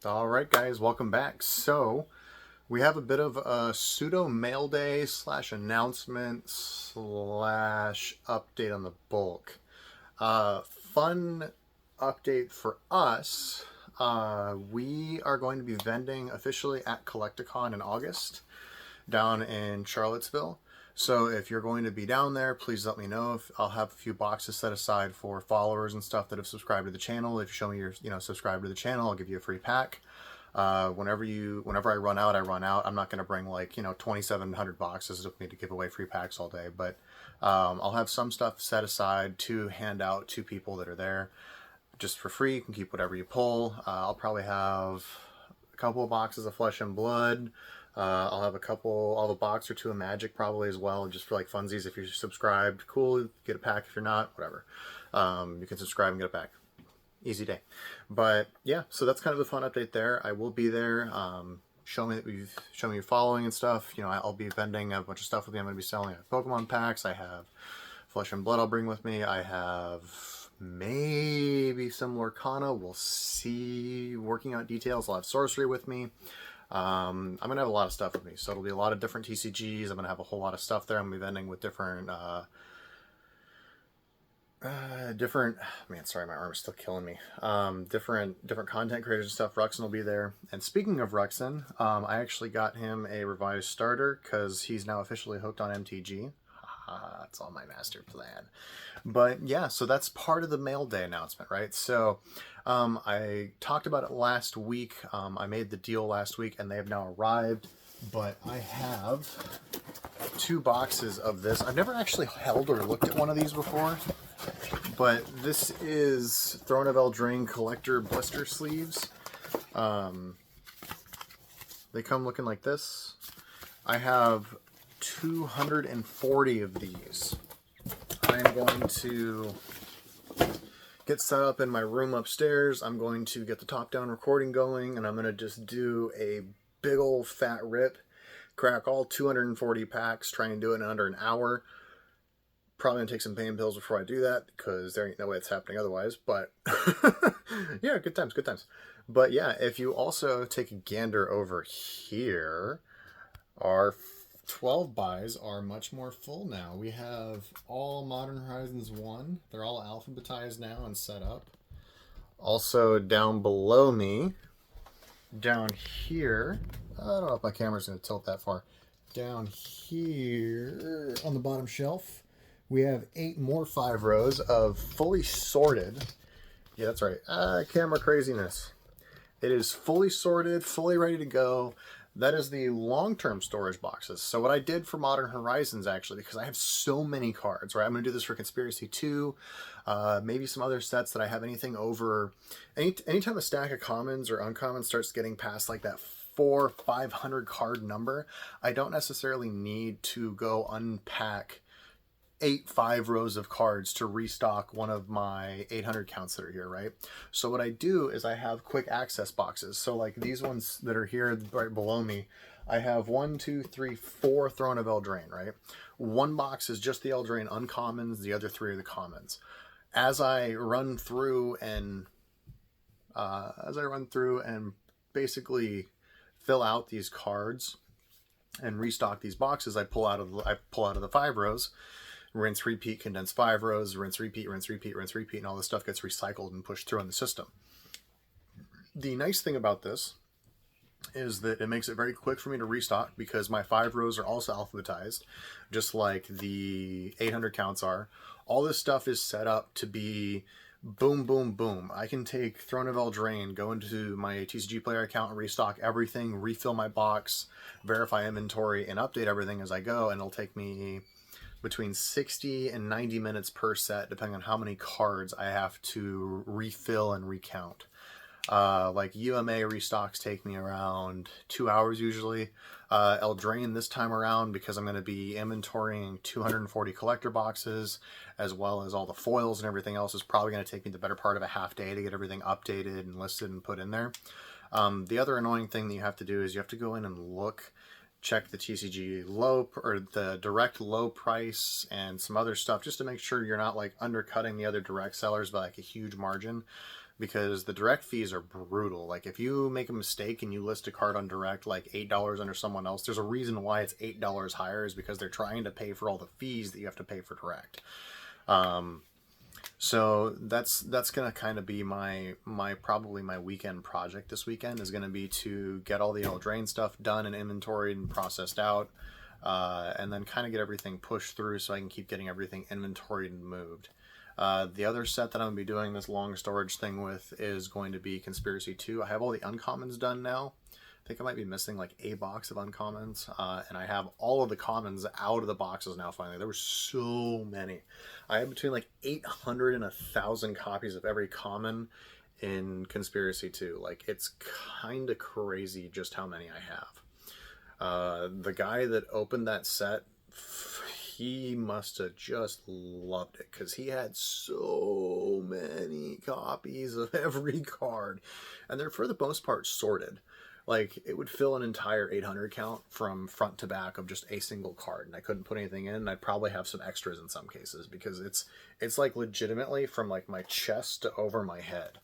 All right, guys, welcome back. So we have a bit of a pseudo mail day slash announcement slash update on the bulk. Fun update for us. We are going to be vending officially at Collecta Con in August down in Charlottesville. So if you're going to be down there, please let me know. If I'll have a few boxes set aside for followers and stuff that have subscribed to the channel. If you show me you're subscribed to the channel, I'll give you a free pack. Whenever I run out, I run out. I'm not going to bring 2,700 boxes with me to give away free packs all day, but I'll have some stuff set aside to hand out to people that are there just for free. You can keep whatever you pull. I'll probably have a couple of boxes of Flesh and Blood. I'll have I'll have a box or two of Magic probably as well, just for funsies. If you're subscribed, cool, get a pack. If you're not, whatever. You can subscribe and get a pack. Easy day. But yeah, so that's kind of a fun update there. I will be there. Show me you're following and stuff. I'll be vending a bunch of stuff with me. I'm going to be selling Pokemon packs. I have Flesh and Blood I'll bring with me. I have maybe some Lorcana. We'll see. Working out details. I'll have Sorcery with me. I'm going to have a lot of stuff with me. So it'll be a lot of different TCGs. I'm going to have a whole lot of stuff there. I'm going to be vending with different... man, sorry, my arm is still killing me. Different content creators and stuff. Ruxin will be there. And speaking of Ruxin, I actually got him a revised starter because he's now officially hooked on MTG. That's all my master plan. But yeah, so that's part of the mail day announcement, right? So I talked about it last week. I made the deal last week and they have now arrived. But I have 2 boxes of this. I've never actually held or looked at one of these before. But this is Throne of Eldraine Collector blister sleeves. They come looking like this. I have 240 of these. I'm going to get set up in my room upstairs. I'm going to get the top-down recording going, and I'm going to just do a big old fat rip, crack all 240 packs, try and do it in under an hour. Probably gonna take some pain pills before I do that because there ain't no way it's happening otherwise. But yeah, good times, good times. But yeah, if you also take a gander over here, our 12 buys are much more full now. We have all Modern Horizons 1. They're all alphabetized now and set up. Also down below me, down here, I don't know if my camera's gonna tilt that far. Down here on the bottom shelf, we have 8 more 5 rows of fully sorted. Yeah, that's right. Camera craziness. It is fully sorted, fully ready to go. That is the long-term storage boxes. So what I did for Modern Horizons, actually, because I have so many cards, right? I'm going to do this for Conspiracy 2, maybe some other sets that I have anything over. Anytime a stack of commons or uncommons starts getting past that 400-500 card number, I don't necessarily need to go unpack 8 5 rows of cards to restock one of my 800 counts that are here, right? So what I do is I have quick access boxes. So these ones that are here right below me, I have 1, 2, 3, 4 Throne of Eldraine, right? One box is just the Eldraine uncommons, the other 3 are the commons. As I run through and basically fill out these cards and restock these boxes, I pull out of the 5 rows. Rinse, repeat, condense 5 rows, rinse, repeat, rinse, repeat, rinse, repeat, and all this stuff gets recycled and pushed through in the system. The nice thing about this is that it makes it very quick for me to restock because my 5 rows are also alphabetized, just like the 800 counts are. All this stuff is set up to be boom, boom, boom. I can take Throne of Eldraine, go into my TCG Player account and restock everything, refill my box, verify inventory, and update everything as I go, and it'll take me between 60 and 90 minutes per set, depending on how many cards I have to refill and recount. UMA restocks take me around 2 hours usually. Eldraine this time around, because I'm going to be inventorying 240 collector boxes, as well as all the foils and everything else, is probably going to take me the better part of a half day to get everything updated and listed and put in there. The other annoying thing that you have to do is you have to go in and check the TCG low or the direct low price and some other stuff just to make sure you're not undercutting the other direct sellers by a huge margin. because the direct fees are brutal. Like if you make a mistake and you list a card on direct like $8 under someone else, there's a reason why it's $8 higher, is because they're trying to pay for all the fees that you have to pay for direct. So that's gonna kind of be my probably my weekend project this weekend, is gonna be to get all the Eldraine stuff done and inventoried and processed out, and then kind of get everything pushed through so I can keep getting everything inventoried and moved. The other set that I'm gonna be doing this long storage thing with is going to be Conspiracy 2. I have all the uncommons done now. I think I might be missing like a box of uncommons, and I have all of the commons out of the boxes now finally. There were so many. I have between like 800 and 1,000 copies of every common in Conspiracy 2. Like, it's kind of crazy just how many I have. The guy that opened that set, he must have just loved it, because he had so many copies of every card, and they're for the most part sorted. Like, it would fill an entire 800 count from front to back of just a single card, and I couldn't put anything in, and I'd probably have some extras in some cases, because it's like legitimately from like my chest to over my head.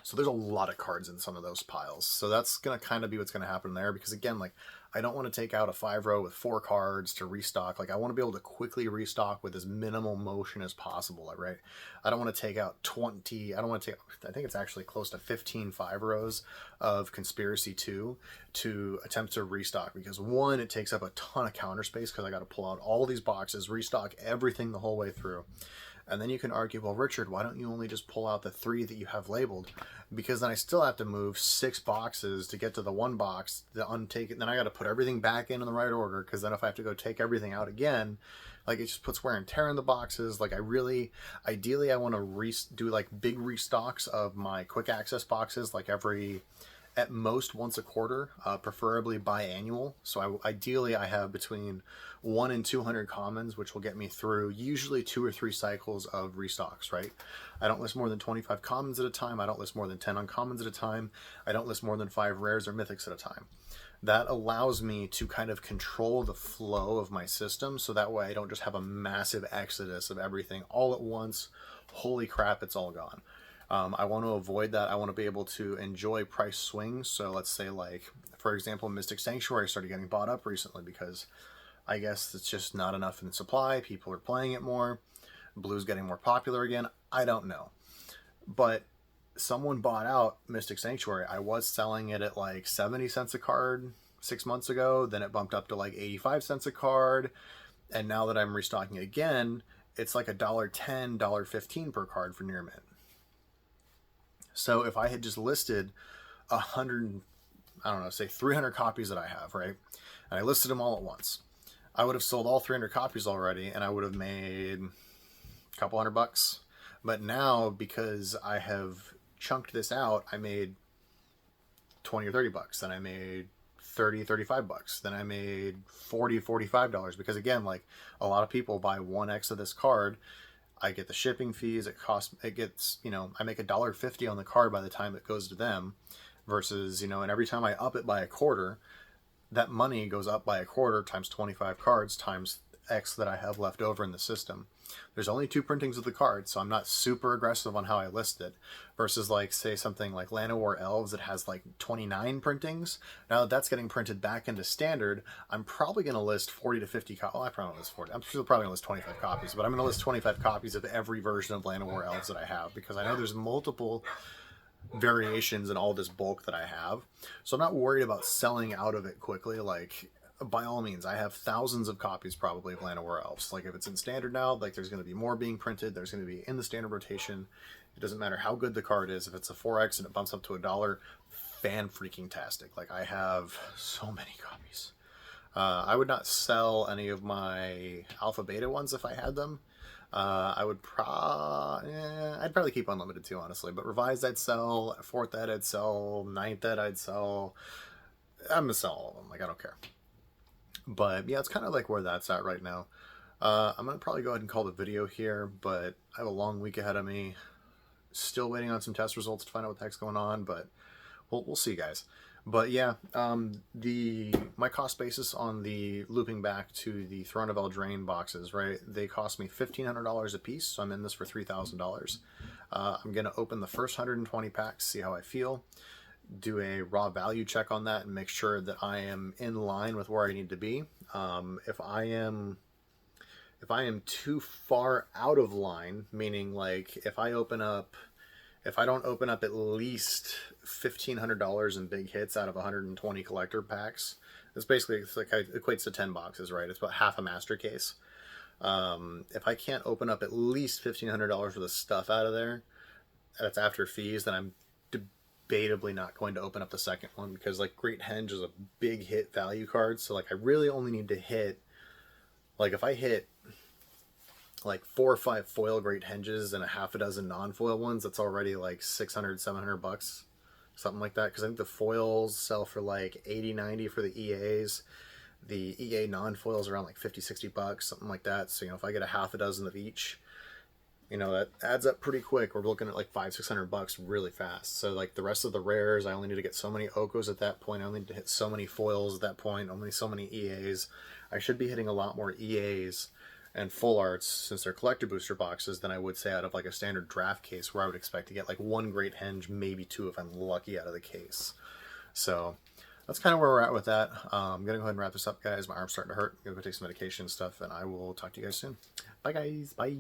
So there's a lot of cards in some of those piles. So that's going to kind of be what's going to happen there, because again, like, I don't want to take out a 5-row with 4 cards to restock. Like, I want to be able to quickly restock with as minimal motion as possible, right? I don't want to take out 20, I don't want to take, I think it's actually close to 15 5-rows of Conspiracy 2 to attempt to restock, because one, it takes up a ton of counter space because I got to pull out all these boxes, restock everything the whole way through. And then you can argue, well, Richard, why don't you only just pull out the 3 that you have labeled? Because then I still have to move 6 boxes to get to the 1 box to untake it. Then I got to put everything back in the right order, because then if I have to go take everything out again, like, it just puts wear and tear in the boxes. Like, ideally I want to do like big restocks of my quick access boxes, like at most once a quarter, preferably biannual. So ideally I have between 1 and 200 commons, which will get me through usually 2 or 3 cycles of restocks, right? I don't list more than 25 commons at a time. I don't list more than 10 uncommons at a time. I don't list more than 5 rares or mythics at a time. That allows me to kind of control the flow of my system, so that way I don't just have a massive exodus of everything all at once. Holy crap, it's all gone. I want to avoid that. I want to be able to enjoy price swings. So let's say, like, for example, Mystic Sanctuary started getting bought up recently because I guess it's just not enough in supply. People are playing it more. Blue's getting more popular again. I don't know. But someone bought out Mystic Sanctuary. I was selling it at like 70 cents a card 6 months ago. Then it bumped up to like 85 cents a card. And now that I'm restocking it again, it's like $1.10, $1.15 per card for near mint. So if I had just listed 100, I don't know, say 300 copies that I have, right? And I listed them all at once, I would have sold all 300 copies already, and I would have made a couple $100. But now, because I have chunked this out, I made 20 or 30 bucks. Then I made 30, 35 bucks. Then I made 40, $45. Because again, like, a lot of people buy 1x of this card. I get the shipping fees. It gets, you know, I make $1.50 on the card by the time it goes to them, versus, you know, and every time I up it by a quarter, that money goes up by a quarter times 25 cards times X that I have left over in the system. There's only 2 printings of the card, so I'm not super aggressive on how I list it, versus, like, say something like Land of War Elves that has like 29 printings. Now that that's getting printed back into standard, I'm probably going to list 40 to 50 copies. Well, I probably list 40. I'm still probably going to list 25 copies, but I'm going to list 25 copies of every version of Land of War Elves that I have, because I know there's multiple variations in all this bulk that I have. So I'm not worried about selling out of it quickly. Like, by all means, I have thousands of copies probably of Land of War Elves. Like, if it's in standard now, like, there's going to be more being printed. There's going to be in the standard rotation. It doesn't matter how good the card is. If it's a 4X and it bumps up to $1, fan-freaking-tastic. Like, I have so many copies. I would not sell any of my alpha beta ones if I had them. I'd probably keep unlimited too, honestly. But revised I'd sell, 4th ed I'd sell, 9th ed I'd sell. I'm gonna sell all of them. Like, I don't care. But yeah, it's kind of like where that's at right now. I'm gonna probably go ahead and call the video here, but I have a long week ahead of me. Still waiting on some test results to find out what the heck's going on, but we'll see, guys. But yeah, my cost basis on the looping back to the Throne of Eldraine boxes, right? They cost me $1,500 a piece, so I'm in this for $3,000. I'm going to open the first 120 packs, see how I feel, do a raw value check on that, and make sure that I am in line with where I need to be. If I am too far out of line, meaning like if I don't open up at least $1,500 in big hits out of 120 collector packs, it's like it equates to 10 boxes, right? It's about half a master case. If I can't open up at least $1,500 worth of stuff out of there, that's after fees, then I'm debatably not going to open up the second one, because like Great Henge is a big hit value card. So like I really only need to hit, like if I hit like 4 or 5 foil Great Henges and a half a dozen non-foil ones, that's already like 600, 700 bucks, something like that. Because I think the foils sell for like 80, 90 for the EAs. The EA non-foils around like 50, 60 bucks, something like that. So, you know, if I get a half a dozen of each, you know, that adds up pretty quick. We're looking at like 500, 600 bucks really fast. So like the rest of the rares, I only need to get so many Okos at that point. I only need to hit so many foils at that point, only so many EAs. I should be hitting a lot more EAs and full arts, since they're collector booster boxes, than I would say out of like a standard draft case, where I would expect to get like 1 Great Henge, maybe 2 if I'm lucky out of the case. So that's kind of where we're at with that. I'm going to go ahead and wrap this up, guys. My arm's starting to hurt. I'm going to go take some medication and stuff, and I will talk to you guys soon. Bye, guys. Bye.